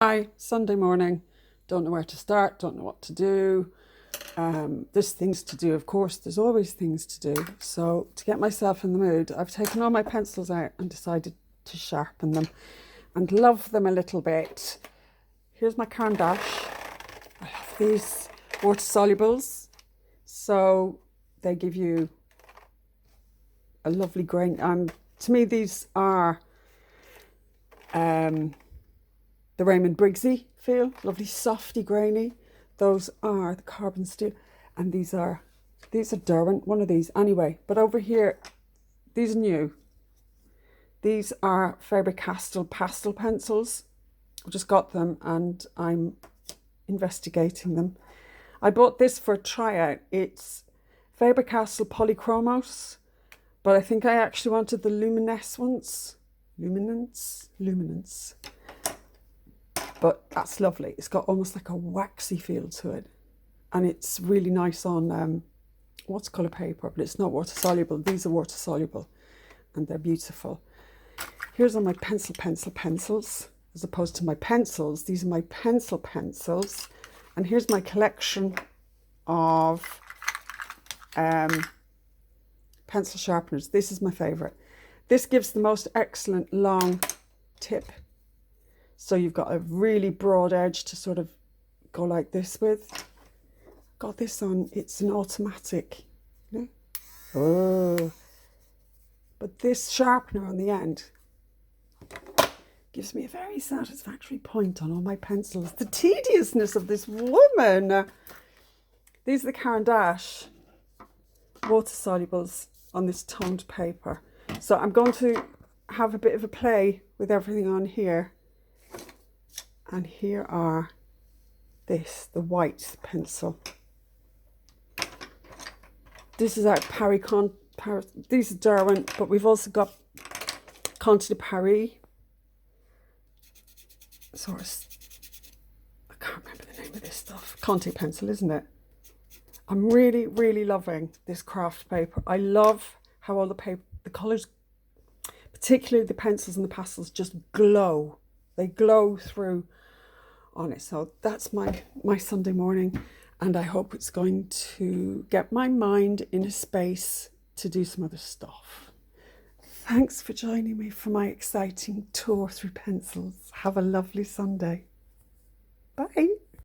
Hi, Sunday morning. Don't know where to start, don't know what to do. There's things to do, of course, there's always things to do. So to get myself in the mood, I've taken all my pencils out and decided to sharpen them and love them a little bit. Here's my CaranD'Ache. I have these water solubles. So they give you a lovely grain. To me, these are the Raymond Briggsy feel, lovely softy grainy. Those are the carbon steel, and these are Derwent, one of these anyway. But over here, these are new. These are Faber Castell pastel pencils. I just got them and I'm investigating them. I bought this for a tryout. It's Faber Castell Polychromos, but I think I actually wanted the luminescence. But that's lovely. It's got almost like a waxy feel to it. And it's really nice on watercolour paper, but it's not water soluble. These are water soluble and they're beautiful. Here's all my pencils, as opposed to my pencils. These are my pencils. And here's my collection of pencil sharpeners. This is my favourite. This gives the most excellent long tip. So you've got a really broad edge to sort of go like this with. Got this on, it's an automatic. You know? Oh. But this sharpener on the end gives me a very satisfactory point on all my pencils. The tediousness of this woman. These are the CaranD'Ache water solubles on this toned paper. So I'm going to have a bit of a play with everything on here. And here are the white pencil. This is out Paris. These are Derwent, but we've also got Contè Paris. Sort of, I can't remember the name of this stuff. Contè pencil, isn't it? I'm really, really loving this craft paper. I love how all the colours, particularly the pencils and the pastels, just glow. They glow through on it. So that's my Sunday morning, and I hope it's going to get my mind in a space to do some other stuff. Thanks for joining me for my exciting tour through pencils. Have a lovely Sunday. Bye.